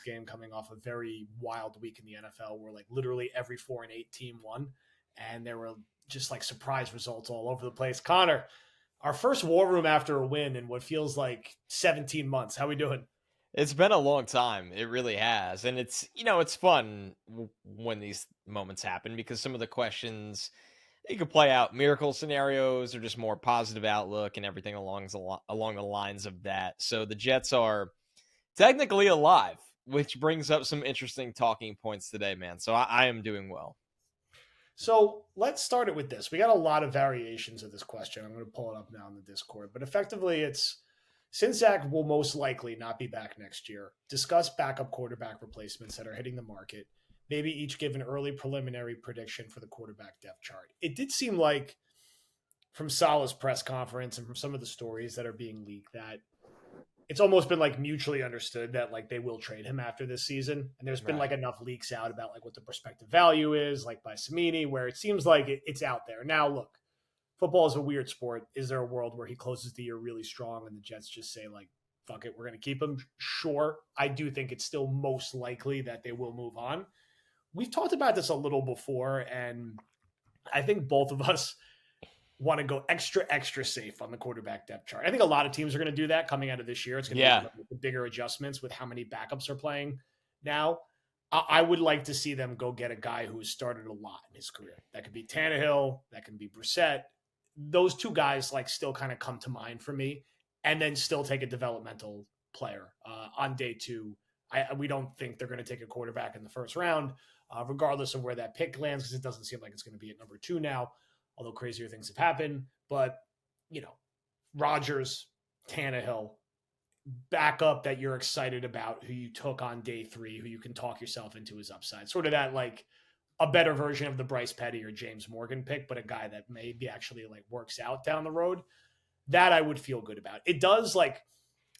game coming off a very wild week in the NFL where like literally every 4-8 team won. And there were just like surprise results all over the place. Connor, our first war room after a win in what feels like 17 months. How we doing? It's been a long time. It really has. And it's fun when these moments happen because some of the questions you could play out miracle scenarios or just more positive outlook and everything along the lines of that. So the Jets are technically alive, which brings up some interesting talking points today, man. So I am doing well. So let's start it with this. We got a lot of variations of this question. I'm going to pull it up now in the Discord, but effectively it's since Zach will most likely not be back next year, discuss backup quarterback replacements that are hitting the market. Maybe each give an early preliminary prediction for the quarterback depth chart. It did seem like from Salah's press conference and from some of the stories that are being leaked that it's almost been like mutually understood that like they will trade him after this season. And there's been like Right. enough leaks out about like what the prospective value is, like by Samini, where it seems like it's out there. Now, look, football is a weird sport. Is there a world where he closes the year really strong and the Jets just say like, fuck it, we're going to keep him? Sure. I do think it's still most likely that they will move on. We've talked about this a little before, and I think both of us want to go extra safe on the quarterback depth chart. I think a lot of teams are going to do that coming out of this year. It's going to be one Yeah. of the bigger adjustments with how many backups are playing now. I would like to see them go get a guy who's started a lot in his career. That could be Tannehill, that can be Brissett. Those two guys like still kind of come to mind for me, and then still take a developmental player on day two. We don't think they're going to take a quarterback in the first round, regardless of where that pick lands, because it doesn't seem like it's going to be at number 2 now, although crazier things have happened. But, Rodgers, Tannehill, backup that you're excited about, who you took on day 3, who you can talk yourself into his upside. Sort of that like a better version of the Bryce Petty or James Morgan pick, but a guy that maybe actually like works out down the road. That I would feel good about. It does like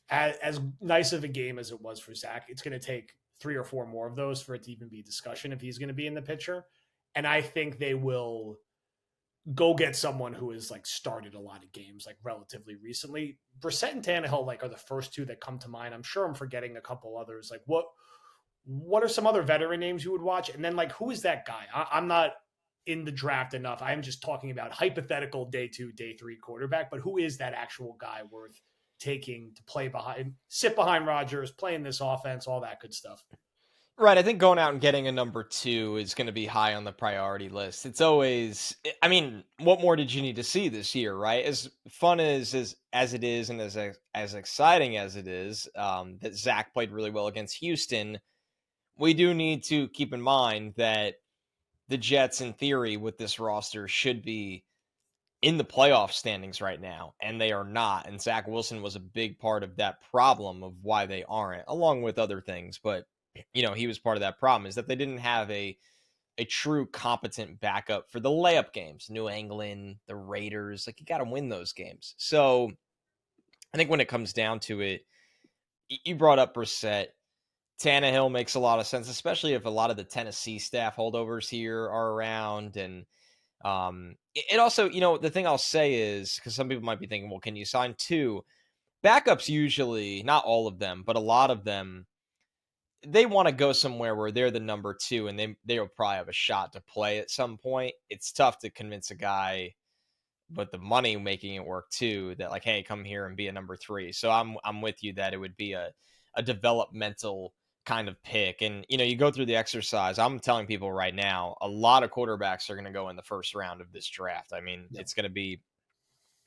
as nice of a game as it was for Zach. It's going to take 3 or 4 more of those for it to even be a discussion if he's going to be in the picture. And I think they will go get someone who has like started a lot of games like relatively recently. Brissett and Tannehill like are the first 2 that come to mind. I'm sure I'm forgetting a couple others. Like what are some other veteran names you would watch? And then like who is that guy? I'm not in the draft enough. I'm just talking about hypothetical day 2, day 3 quarterback. But who is that actual guy worth taking to play behind, sit behind Rodgers, playing this offense, all that good stuff? Right. I think going out and getting a number 2 is going to be high on the priority list. It's always, I mean, what more did you need to see this year, right? As fun as it is, and as exciting as it is, that Zach played really well against Houston. We do need to keep in mind that the Jets, in theory, with this roster, should be in the playoff standings right now, and they are not. And Zach Wilson was a big part of that problem of why they aren't, along with other things. But he was part of that problem, is that they didn't have a true competent backup for the layup games. New England, the Raiders, like you got to win those games. So I think when it comes down to it, you brought up Brissett. Tannehill makes a lot of sense, especially if a lot of the Tennessee staff holdovers here are around. And it also, the thing I'll say is, because some people might be thinking, well, can you sign 2? Backups usually, not all of them, but a lot of them, they want to go somewhere where they're the number 2 and they'll probably have a shot to play at some point. It's tough to convince a guy with the money making it work too, that like, hey, come here and be a number 3. So I'm with you that it would be a developmental kind of pick. And you go through the exercise. I'm telling people right now, a lot of quarterbacks are going to go in the first round of this draft. I mean, It's going to be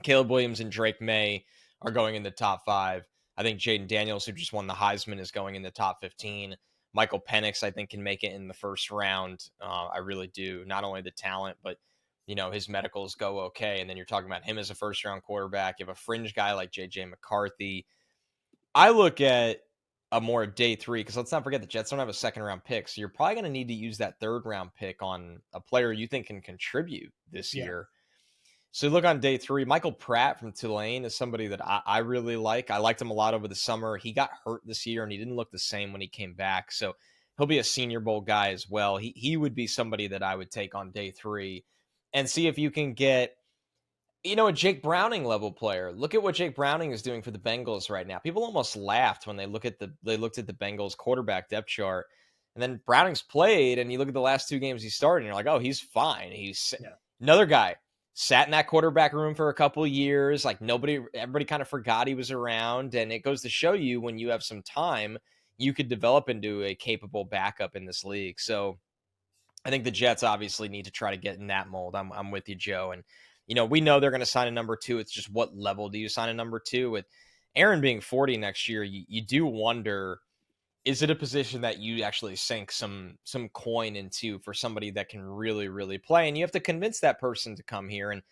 Caleb Williams and Drake May are going in the top 5. I think Jaden Daniels, who just won the Heisman, is going in the top 15. Michael Penix, I think, can make it in the first round. I really do. Not only the talent, but his medicals go okay. And then you're talking about him as a first round quarterback. You have a fringe guy like JJ McCarthy. I look at a more day 3, because let's not forget the Jets don't have a second round pick. So you're probably going to need to use that third round pick on a player you think can contribute this year. So look on day 3, Michael Pratt from Tulane is somebody that I really like. I liked him a lot over the summer. He got hurt this year and he didn't look the same when he came back. So he'll be a Senior Bowl guy as well. He would be somebody that I would take on day 3 and see if you can get A Jake Browning level player. Look at what Jake Browning is doing for the Bengals right now. People almost laughed when they looked at the Bengals quarterback depth chart, and then Browning's played, and you look at the last 2 games he started, and you're like, oh, he's fine. He's Yeah. another guy sat in that quarterback room for a couple of years. Like everybody kind of forgot he was around, and it goes to show you when you have some time, you could develop into a capable backup in this league. So I think the Jets obviously need to try to get in that mold. I'm with you, Joe. And, we know they're going to sign a number 2. It's just what level do you sign a number 2? With Aaron being 40 next year, you do wonder, is it a position that you actually sink some coin into for somebody that can really, really play? And you have to convince that person to come here. And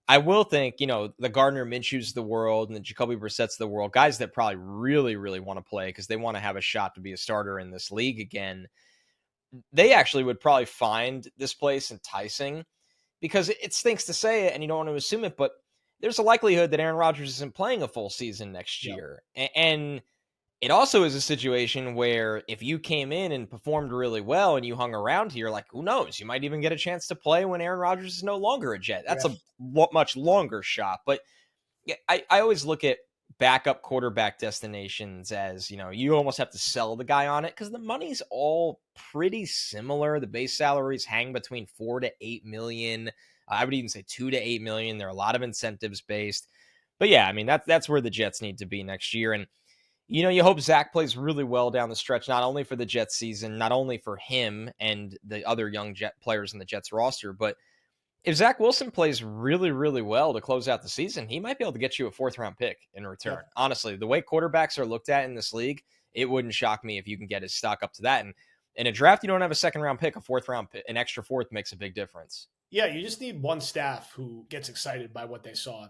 I will think, the Gardner Minshew's of the world and the Jacoby Brissett's of the world, guys that probably really, really want to play because they want to have a shot to be a starter in this league again. They actually would probably find this place enticing because it stinks to say it and you don't want to assume it, but there's a likelihood that Aaron Rodgers isn't playing a full season next Yeah. year. And it also is a situation where if you came in and performed really well and you hung around here, like, who knows? You might even get a chance to play when Aaron Rodgers is no longer a Jet. That's Yeah. a much longer shot. But yeah, I always look at backup quarterback destinations as, you almost have to sell the guy on it because the money's all pretty similar. The base salaries hang between 4 to 8 million. I would even say 2 to 8 million. There are a lot of incentives based. But yeah, I mean, that's where the Jets need to be next year. And, you hope Zach plays really well down the stretch, not only for the Jets season, not only for him and the other young Jet players in the Jets roster, but if Zach Wilson plays really, really well to close out the season, he might be able to get you a 4th-round pick in return. Yep. Honestly, the way quarterbacks are looked at in this league, it wouldn't shock me if you can get his stock up to that. And in a draft, you don't have a 2nd-round pick, a 4th-round pick, an extra 4th makes a big difference. Yeah, you just need one staff who gets excited by what they saw down